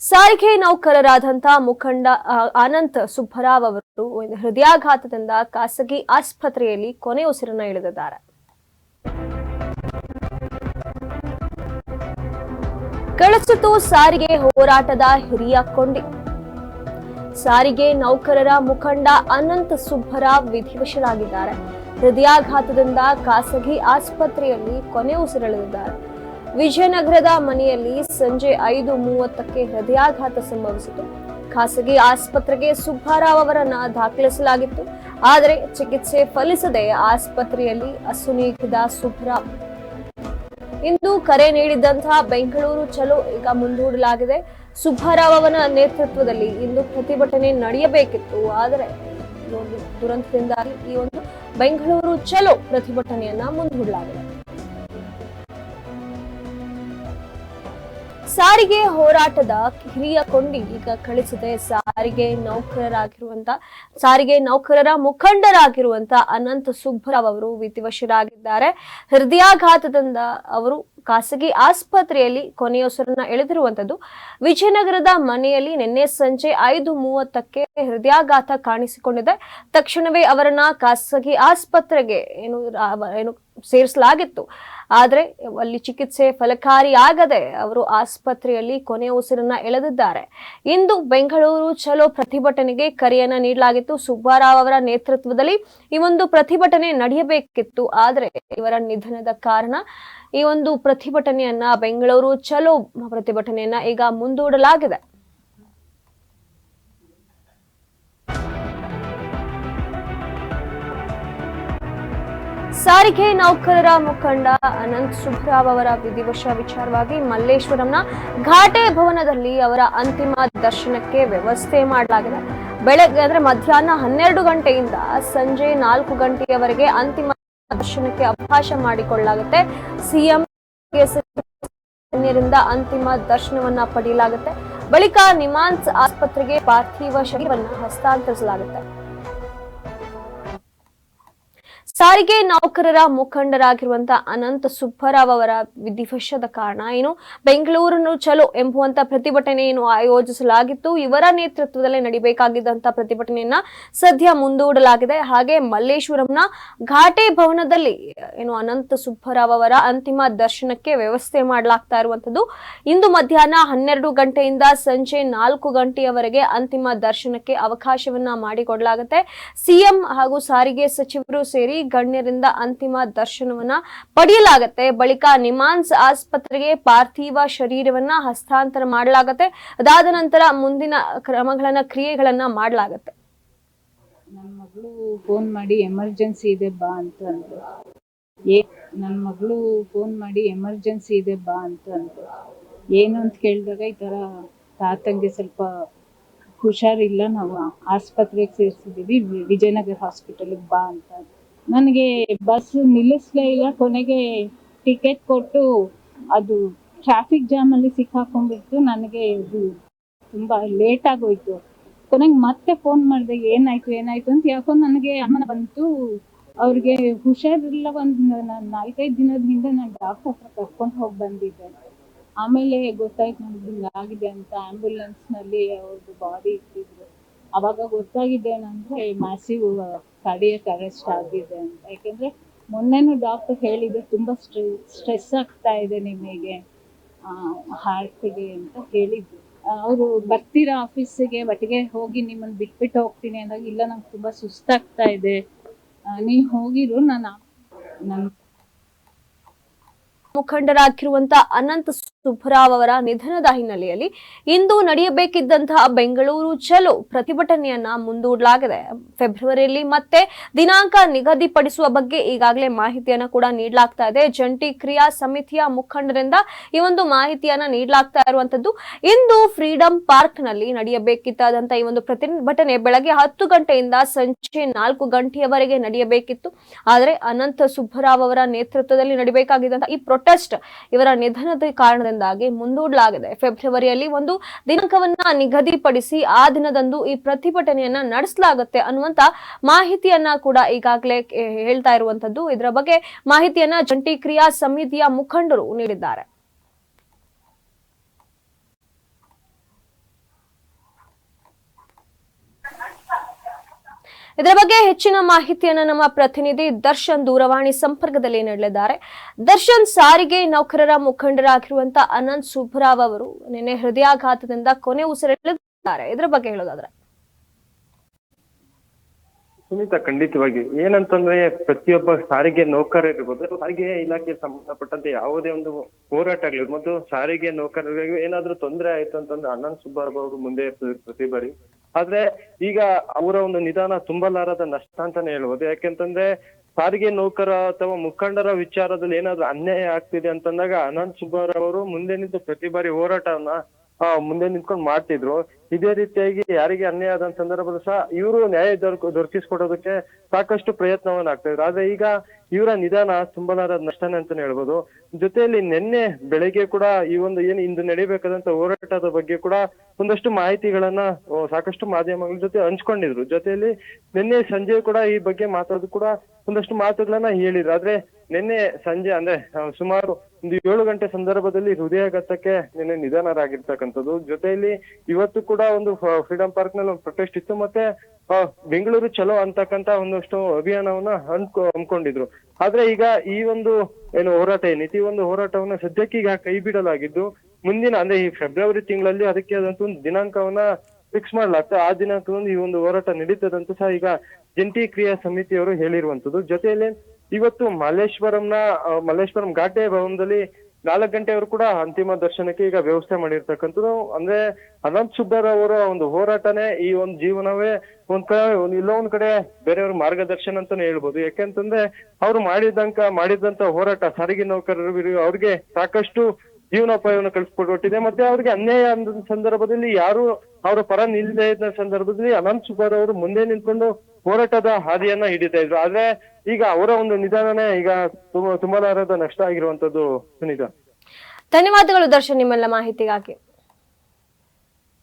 ಸಾರಿಗೆ ನೌಕರರಾದಂತಹ ಮುಖಂಡ ಅನಂತ್ ಸುಬ್ಬರಾವ್ ಅವರು ಹೃದಯಾಘಾತದಿಂದ ಖಾಸಗಿ ಆಸ್ಪತ್ರೆಯಲ್ಲಿ ಕೊನೆ ಉಸಿರನ್ನ ಎಳೆದಿದ್ದಾರೆ. ಕಳಚಿತು ಸಾರಿಗೆ ಹೋರಾಟದ ಹಿರಿಯ ಕೊಂಡಿ. ಸಾರಿಗೆ ನೌಕರರ ಮುಖಂಡ ಅನಂತ್ ಸುಬ್ಬರಾವ್ ವಿಧಿವಶರಾಗಿದ್ದಾರೆ. ಹೃದಯಾಘಾತದಿಂದ ಖಾಸಗಿ ಆಸ್ಪತ್ರೆಯಲ್ಲಿ ಕೊನೆ ಉಸಿರೆಳೆದಿದ್ದಾರೆ. ವಿಜಯನಗರದ ಮನೆಯಲ್ಲಿ ಸಂಜೆ 5:30ಕ್ಕೆ ಹೃದಯಾಘಾತ ಸಂಭವಿಸಿತು. ಖಾಸಗಿ ಆಸ್ಪತ್ರೆಗೆ ಸುಬ್ಬರಾವ್ ಅವರನ್ನ ದಾಖಲಿಸಲಾಗಿತ್ತು. ಆದರೆ ಚಿಕಿತ್ಸೆ ಫಲಿಸದೆ ಆಸ್ಪತ್ರೆಯಲ್ಲಿ ಅಸುನೀಗಿದ ಸುಬ್ಬರಾವ್ ಇಂದು ಕರೆ ನೀಡಿದಂತಹ ಬೆಂಗಳೂರು ಚಲೋ ಈಗ ಮುಂದೂಡಲಾಗಿದೆ. ಸುಬ್ಬರಾವ್ ಅವರ ನೇತೃತ್ವದಲ್ಲಿ ಇಂದು ಪ್ರತಿಭಟನೆ ನಡೆಯಬೇಕಿತ್ತು. ಆದರೆ ದುರಂತದಿಂದಾಗಿ ಈ ಒಂದು ಬೆಂಗಳೂರು ಚಲೋ ಪ್ರತಿಭಟನೆಯನ್ನ ಮುಂದೂಡಲಾಗಿದೆ. ಸಾರಿಗೆ ಹೋರಾಟದ ಹಿರಿಯ ಕೊಂಡಿ ಈಗ ಕಳಿಸಿದೆ. ಸಾರಿಗೆ ನೌಕರರ ಮುಖಂಡರಾಗಿರುವಂತ ಅನಂತ್ ಸುಬ್ಬರಾವ್ ಅವರು ವಿಧಿವಶರಾಗಿದ್ದಾರೆ. ಹೃದಯಾಘಾತದಿಂದ ಅವರು ಖಾಸಗಿ ಆಸ್ಪತ್ರೆಯಲ್ಲಿ ಕೊನೆಯುಸಿರನ್ನ ಎಳೆದಿರುವಂತದ್ದು. ವಿಜಯನಗರದ ಮನೆಯಲ್ಲಿ ನಿನ್ನೆ ಸಂಜೆ 5:30ಕ್ಕೆ ಹೃದಯಾಘಾತ ಕಾಣಿಸಿಕೊಂಡಿದೆ. ತಕ್ಷಣವೇ ಅವರನ್ನ ಖಾಸಗಿ ಆಸ್ಪತ್ರೆಗೆ ಸೇರಿಸಲಾಗಿತ್ತು. ಆದ್ರೆ ಅಲ್ಲಿ ಚಿಕಿತ್ಸೆ ಫಲಕಾರಿಯಾಗದೆ ಅವರು ಆಸ್ಪತ್ರೆಯಲ್ಲಿ ಕೊನೆ ಉಸಿರನ್ನ ಎಳೆದಿದ್ದಾರೆ. ಇಂದು ಬೆಂಗಳೂರು ಚಲೋ ಪ್ರತಿಭಟನೆಗೆ ಕರೆಯನ್ನ ನೀಡಲಾಗಿತ್ತು. ಸುಬ್ಬರಾವ್ ಅವರ ನೇತೃತ್ವದಲ್ಲಿ ಈ ಒಂದು ಪ್ರತಿಭಟನೆ ನಡೆಯಬೇಕಿತ್ತು. ಆದ್ರೆ ಇವರ ನಿಧನದ ಕಾರಣ ಈ ಒಂದು ಪ್ರತಿಭಟನೆಯನ್ನ ಬೆಂಗಳೂರು ಚಲೋ ಪ್ರತಿಭಟನೆಯನ್ನ ಈಗ ಮುಂದೂಡಲಾಗಿದೆ. ಸಾರಿಗೆ ನೌಕರರ ಮುಖಂಡ ಅನಂತ್ ಸುಬ್ಬರಾವ್ ಅವರ ವಿಧಿವಶ ವಿಚಾರವಾಗಿ ಮಲ್ಲೇಶ್ವರಂನ ಘಾಟೆ ಭವನದಲ್ಲಿ ಅವರ ಅಂತಿಮ ದರ್ಶನಕ್ಕೆ ವ್ಯವಸ್ಥೆ ಮಾಡಲಾಗಿದೆ. ಬೆಳಗ್ಗೆ ಮಧ್ಯಾಹ್ನ 12 ಗಂಟೆಯಿಂದ ಸಂಜೆ 4 ಗಂಟೆಯವರೆಗೆ ಅಂತಿಮ ದರ್ಶನಕ್ಕೆ ಅವಕಾಶ ಮಾಡಿಕೊಳ್ಳಲಾಗುತ್ತೆ. ಸಿಎಂ ಅಂತಿಮ ದರ್ಶನವನ್ನ ಪಡೆಯಲಾಗುತ್ತೆ. ಬಳಿಕ ನಿಮಾನ್ಸ್ ಆಸ್ಪತ್ರೆಗೆ ಪಾರ್ಥಿವ ಶರೀರವನ್ನ ಹಸ್ತಾಂತರಿಸಲಾಗುತ್ತೆ. ಸಾರಿಗೆ ನೌಕರರ ಮುಖಂಡರಾಗಿರುವಂತಹ ಅನಂತ್ ಸುಬ್ಬರಾವ್ ಅವರ ವಿಧಿವಶದ ಕಾರಣ ಬೆಂಗಳೂರನ್ನು ಚಲೋ ಎಂಬುವಂತ ಪ್ರತಿಭಟನೆಯನ್ನು ಆಯೋಜಿಸಲಾಗಿತ್ತು. ಇವರ ನೇತೃತ್ವದಲ್ಲಿ ನಡಿಬೇಕಾಗಿದ್ದಂತ ಪ್ರತಿಭಟನೆಯನ್ನ ಸದ್ಯ ಮುಂದೂಡಲಾಗಿದೆ. ಹಾಗೆ ಮಲ್ಲೇಶ್ವರಂನ ಘಾಟೆ ಭವನದಲ್ಲಿ ಅನಂತ್ ಸುಬ್ಬರಾವ್ ಅವರ ಅಂತಿಮ ದರ್ಶನಕ್ಕೆ ವ್ಯವಸ್ಥೆ ಮಾಡಲಾಗ್ತಾ ಇರುವಂತದ್ದು. ಇಂದು ಮಧ್ಯಾಹ್ನ 12 ಗಂಟೆಯಿಂದ ಸಂಜೆ 4 ಗಂಟೆಯವರೆಗೆ ಅಂತಿಮ ದರ್ಶನಕ್ಕೆ ಅವಕಾಶವನ್ನ ಮಾಡಿಕೊಡಲಾಗುತ್ತೆ. ಸಿಎಂ ಹಾಗೂ ಸಾರಿಗೆ ಸಚಿವರು ಸೇರಿ ಗಣ್ಯರಿಂದ ಅಂತಿಮ ದರ್ಶನವನ್ನ ಪಡೆಯಲಾಗುತ್ತೆ. ಬಳಿಕ ನಿಮಾನ್ಸ್ ಆಸ್ಪತ್ರೆಗೆ ಪಾರ್ಥಿವ ಶರೀರವನ್ನ ಹಸ್ತಾಂತರ ಮಾಡಲಾಗುತ್ತೆ. ಅದಾದ ನಂತರ ಮುಂದಿನ ಕ್ರಿಯೆಗಳನ್ನ ಮಾಡಲಾಗುತ್ತೆ. ನನ್ನ ಮಗಳು ಫೋನ್ ಮಾಡಿ ಎಮರ್ಜೆನ್ಸಿ ಇದೆ ಬಾ ಅಂತ ಅಂದ್ರು. ನನ್ನ ಮಗಳು ಫೋನ್ ಮಾಡಿ ಎಮರ್ಜೆನ್ಸಿ ಇದೆ ಬಾ ಅಂತ ಅಂದ್ರು. ಏನು ಅಂತ ಕೇಳಿದಾಗ ಈ ತರ ತಾತಂಗೆ ಸ್ವಲ್ಪ ಹುಷಾರಿಲ್ಲ, ನಾವು ಆಸ್ಪತ್ರೆಗೆ ಸೇರಿಸಿದೀವಿ, ವಿಜಯನಗರ ಹಾಸ್ಪಿಟಲ್ಗೆ ಬಾ ಅಂತ. ನನಗೆ ಬಸ್ ನಿಲ್ಲಿಸ್ಲೇ ಇಲ್ಲ. ಕೊನೆಗೆ ಟಿಕೆಟ್ ಕೊಟ್ಟು ಅದು ಟ್ರಾಫಿಕ್ ಜಾಮ್ ಅಲ್ಲಿ ಸಿಕ್ಕಾಕೊಂಡ್ಬಿಟ್ಟು ನನಗೆ ಇದು ತುಂಬಾ ಲೇಟ್ ಆಗೋಯ್ತು. ಕೊನೆಗೆ ಮತ್ತೆ ಫೋನ್ ಮಾಡಿದೆ, ಏನಾಯ್ತು ಅಂತ. ಯಾಕೋ ನನಗೆ ಅನುಮಾನ ಬಂತು. ಅವ್ರಿಗೆ ಹುಷಾರಿಲ್ಲ. ಒಂದು 4-5 ದಿನದ ಹಿಂದೆ ನಾನು ಡಾಕ್ಟರ್ ಹತ್ರ ಕರ್ಕೊಂಡು ಹೋಗಿ ಬಂದಿದ್ದೆ. ಆಮೇಲೆ ಗೊತ್ತಾಯ್ತು ನನಗೆ ಆಗಿದೆ ಅಂತ. ಆಂಬ್ಯುಲೆನ್ಸ್ ನಲ್ಲಿ ಅವ್ರದ್ದು ಬಾಡಿ ಇಟ್ಟಿದ್ರು. ಅವಾಗ ಗೊತ್ತಾಗಿದೆ ಏನಂದ್ರೆ ಮ್ಯಾಸಿವ್ ಕಾರ್ಡಿಯಾಕ್ ಅರೆಸ್ಟ್ ಆಗಿದೆ ಅಂತ. ಯಾಕೆಂದ್ರೆ ಮೊನ್ನೆನೂ ಡಾಕ್ಟರ್ ಹೇಳಿದ್ರು ತುಂಬಾ ಸ್ಟ್ರೆಸ್ ಆಗ್ತಾ ಇದೆ ನಿಮಗೆ ಹಾರ್ಟ್ಗೆ ಅಂತ ಹೇಳಿದ್ರು. ಅವರು ಬರ್ತೀರಾ ಆಫೀಸಿಗೆ, ಒಟ್ಟಿಗೆ ಹೋಗಿ ನಿಮ್ಮನ್ನು ಬಿಟ್ಬಿಟ್ಟು ಹೋಗ್ತೀನಿ ಅಂದಾಗ, ಇಲ್ಲ ನಂಗೆ ತುಂಬಾ ಸುಸ್ತಾಗ್ತಾ ಇದೆ, ನೀವು ಹೋಗಿರು, ನಾನು ಮುಖಂಡರಾಗಿರುವಂತಹ ಅನಂತ್ ಸುಬ್ಬರಾವ್ ಅವರ ನಿಧನದ ಹಿನ್ನೆಲೆಯಲ್ಲಿ ಇಂದು ನಡೆಯಬೇಕಿದ್ದಂತಹ ಬೆಂಗಳೂರು ಚಲೋ ಪ್ರತಿಭಟನೆಯನ್ನ ಮುಂದೂಡಲಾಗಿದೆ. ಫೆಬ್ರವರಿಯಲ್ಲಿ ಮತ್ತೆ ದಿನಾಂಕ ನಿಗದಿಪಡಿಸುವ ಬಗ್ಗೆ ಈಗಾಗಲೇ ಮಾಹಿತಿಯನ್ನ ಕೂಡ ನೀಡಲಾಗ್ತಾ ಇದೆ. ಜಂಟಿ ಕ್ರಿಯಾ ಸಮಿತಿಯ ಮುಖಂಡರಿಂದ ಈ ಒಂದು ಮಾಹಿತಿಯನ್ನ ನೀಡಲಾಗ್ತಾ ಇರುವಂತದ್ದು. ಇಂದು ಫ್ರೀಡಂ ಪಾರ್ಕ್ ನಲ್ಲಿ ನಡೆಯಬೇಕಿದ್ದಾದಂತಹ ಈ ಒಂದು ಪ್ರತಿಭಟನೆ ಬೆಳಗ್ಗೆ 10 ಗಂಟೆಯಿಂದ ಸಂಜೆ 4 ಗಂಟೆಯವರೆಗೆ ನಡೆಯಬೇಕಿತ್ತು. ಆದರೆ ಅನಂತ್ ಸುಬ್ಬರಾವ್ ಅವರ ನೇತೃತ್ವದಲ್ಲಿ ನಡೆಯಬೇಕಾಗಿದ್ದಂತಹ ಈ ಪ್ರೊಟೆಸ್ಟ್ ಇವರ ನಿಧನದ ಕಾರಣದಿಂದಾಗಿ ಮುಂದೂಡಲಾಗಿದೆ. ಫೆಬ್ರವರಿಯಲ್ಲಿ ಒಂದು ದಿನಾಂಕವನ್ನ ನಿಗದಿಪಡಿಸಿ ಆ ದಿನದಂದು ಈ ಪ್ರತಿಭಟನೆಯನ್ನ ನಡೆಸಲಾಗುತ್ತೆ ಅನ್ನುವಂತ ಮಾಹಿತಿಯನ್ನ ಕೂಡ ಈಗಾಗಲೇ ಹೇಳ್ತಾ ಇರುವಂತದ್ದು. ಇದರ ಬಗ್ಗೆ ಮಾಹಿತಿಯನ್ನ ಜಂಟಿ ಕ್ರಿಯಾ ಸಮಿತಿಯ ಮುಖಂಡರು ನೀಡಿದ್ದಾರೆ. ಇದರ ಬಗ್ಗೆ ಹೆಚ್ಚಿನ ಮಾಹಿತಿಯನ್ನ ನಮ್ಮ ಪ್ರತಿನಿಧಿ ದರ್ಶನ್ ದೂರವಾಣಿ ಸಂಪರ್ಕದಲ್ಲಿ ನೀಡಲಿದ್ದಾರೆ. ದರ್ಶನ್, ಸಾರಿಗೆ ನೌಕರರ ಮುಖಂಡರಾಗಿರುವಂತಹ ಅನಂತ್ ಸುಬ್ಬರಾವ್ ಅವರು ನಿನ್ನೆ ಹೃದಯಾಘಾತದಿಂದ ಕೊನೆ ಉಸಿರೆಳೆದಿದ್ದಾರೆ. ಇದರ ಬಗ್ಗೆ ಹೇಳೋದಾದ್ರೆ ಸುನೀತಾ, ಖಂಡಿತವಾಗಿ ಏನಂತಂದ್ರೆ ಪ್ರತಿಯೊಬ್ಬ ಸಾರಿಗೆ ನೌಕರ ಇರ್ಬೋದು, ಸಾರಿಗೆ ಇಲಾಖೆಗೆ ಸಂಬಂಧಪಟ್ಟಂತೆ ಯಾವುದೇ ಒಂದು ಹೋರಾಟ ಆಗ್ಲಿ ಮತ್ತು ಸಾರಿಗೆ ನೌಕರರಿಗೆ ಏನಾದ್ರೂ ತೊಂದರೆ ಆಯ್ತು ಅಂತಂದ್ರೆ ಅನಂತ್ ಸುಬ್ಬರಾವ್ ಅವರು ಮುಂದೆ ಇರ್ತಾರೆ ಪ್ರತಿ ಬಾರಿ. ಆದ್ರೆ ಈಗ ಅವರ ಒಂದು ನಿಧಾನ ತುಂಬಲಾರದ ನಷ್ಟ ಅಂತಾನೆ ಹೇಳ್ಬೋದು. ಯಾಕೆಂತಂದ್ರೆ ಸಾರಿಗೆ ನೌಕರ ಅಥವಾ ಮುಖಂಡರ ವಿಚಾರದಲ್ಲಿ ಏನಾದ್ರೂ ಅನ್ಯಾಯ ಆಗ್ತಿದೆ ಅಂತಂದಾಗ ಅನಂತ್ ಸುಬ್ಬರಾವ್ ಅವರು ಮುಂದೆ ನಿಂತು ಪ್ರತಿ ಬಾರಿ ಹೋರಾಟವನ್ನ ಮುಂದೆ ನಿಂತ್ಕೊಂಡು ಮಾಡ್ತಿದ್ರು. ಇದೇ ರೀತಿಯಾಗಿ ಯಾರಿಗೆ ಅನ್ಯಾಯ ಆದ ಸಂದರ್ಭದಲ್ಲೂ ಸಹ ಇವರು ನ್ಯಾಯ ದೊರಕಿಸ್ಕೊಡೋದಕ್ಕೆ ಸಾಕಷ್ಟು ಪ್ರಯತ್ನವನ್ನ ಆಗ್ತಿದ್ರು. ಆದ್ರೆ ಈಗ ಇವರ ನಿಧಾನ ತುಂಬಲಾರದ ನಷ್ಟನೇ ಅಂತಾನೆ ಹೇಳ್ಬೋದು. ಜೊತೆಯಲ್ಲಿ ನಿನ್ನೆ ಬೆಳಗ್ಗೆ ಕೂಡ ಈ ಒಂದು ಏನು ಇಂದು ನಡಿಬೇಕಾದಂತ ಹೋರಾಟದ ಬಗ್ಗೆ ಕೂಡ ಒಂದಷ್ಟು ಮಾಹಿತಿಗಳನ್ನ ಸಾಕಷ್ಟು ಮಾಧ್ಯಮಗಳ ಜೊತೆ ಹಂಚ್ಕೊಂಡಿದ್ರು. ಜೊತೆಯಲ್ಲಿ ನಿನ್ನೆ ಸಂಜೆ ಕೂಡ ಈ ಬಗ್ಗೆ ಮಾತಾಡೋದು ಕೂಡ ಒಂದಷ್ಟು ಮಾತುಗಳನ್ನ ಹೇಳಿದ್ರು. ಆದ್ರೆ ನಿನ್ನೆ ಸಂಜೆ ಅಂದ್ರೆ ಸುಮಾರು ಒಂದು 7 ಗಂಟೆ ಸಂದರ್ಭದಲ್ಲಿ ಹೃದಯಾಘಾತಕ್ಕೆ ನಿನ್ನೆ ನಿಧನರಾಗಿರ್ತಕ್ಕಂಥದ್ದು. ಜೊತೆಯಲ್ಲಿ ಇವತ್ತು ಕೂಡ ಒಂದು ಫ್ರೀಡಂ ಪಾರ್ಕ್ ನಲ್ಲಿ ಒಂದು ಪ್ರೊಟೆಸ್ಟ್ ಇತ್ತು, ಮತ್ತೆ ಬೆಂಗಳೂರು ಚಲೋ ಅಂತಕ್ಕಂತ ಒಂದಷ್ಟು ಅಭಿಯಾನವನ್ನ ಹಮ್ಮಿಕೊಂಡಿದ್ರು. ಆದ್ರೆ ಈಗ ಈ ಒಂದು ಏನು ಹೋರಾಟ ಏನೈತಿ, ಈ ಒಂದು ಹೋರಾಟವನ್ನ ಸದ್ಯಕ್ಕೆ ಈಗ ಕೈ ಬಿಡಲಾಗಿದ್ದು ಮುಂದಿನ ಅಂದ್ರೆ ಈ ಫೆಬ್ರವರಿ ತಿಂಗಳಲ್ಲಿ ಅದಕ್ಕೆ ಆದಂತ ಒಂದು ದಿನಾಂಕವನ್ನ ಫಿಕ್ಸ್ ಮಾಡ್ಲಾಗ್ತದೆ. ಆ ದಿನಾಂಕದಂದು ಈ ಒಂದು ಹೋರಾಟ ನಡೀತದಂತ ಸಹ ಈಗ ಜಂಟಿ ಕ್ರಿಯಾ ಸಮಿತಿಯವರು ಹೇಳಿರುವಂತದ್ದು. ಜೊತೆಯಲ್ಲಿ ಇವತ್ತು ಮಲ್ಲೇಶ್ವರಂ ಘಾಟೆ ಭವನದಲ್ಲಿ 4 ಗಂಟೆಯವರು ಕೂಡ ಅಂತಿಮ ದರ್ಶನಕ್ಕೆ ಈಗ ವ್ಯವಸ್ಥೆ ಮಾಡಿರ್ತಕ್ಕಂಥದ್ದು. ಅಂದ್ರೆ ಅನಂತ್ ಸುಬ್ಬರಾವ್ ಅವರ ಒಂದು ಹೋರಾಟನೇ ಈ ಒಂದು ಜೀವನವೇ ಎಲ್ಲೋ ಒಂದ್ ಕಡೆ ಬೇರೆಯವ್ರ ಮಾರ್ಗದರ್ಶನ ಅಂತಾನೆ ಹೇಳ್ಬೋದು. ಯಾಕೆಂತಂದ್ರೆ ಅವ್ರು ಮಾಡಿದಂತ ಹೋರಾಟ ಸಾರಿಗೆ ನೌಕರರು ಅವ್ರಿಗೆ ಸಾಕಷ್ಟು ಜೀವನೋಪಾಯವನ್ನು ಕಲ್ಪಿಸ್ಕೊಟ್ಟಿದೆ. ಮತ್ತೆ ಅವ್ರಿಗೆ ಅನ್ಯಾಯ ಅಂದ ಸಂದರ್ಭದಲ್ಲಿ ಯಾರು ಅವರ ಪರ ನಿಲ್ಲದೇ ಇದ್ದ ಸಂದರ್ಭದಲ್ಲಿ ಅನಂತ್ ಸುಬ್ಬರಾವ್ ಅವರು ಮುಂದೆ ನಿಂತ್ಕೊಂಡು ಹೋರಾಟದ ಹಾದಿಯನ್ನ ಹಿಡಿತಾ ಇದ್ರು. ಆದ್ರೆ ಈಗ ಅವರ ಒಂದು ನಿಧಾನನೇ ಈಗ ತುಂಬಲಾರದ ನಷ್ಟ ಆಗಿರುವಂತದ್ದು. ಸುನೀತಾ, ಧನ್ಯವಾದಗಳು ದರ್ಶನ್ ನಿಮ್ಮೆಲ್ಲ ಮಾಹಿತಿಗಾಗಿ.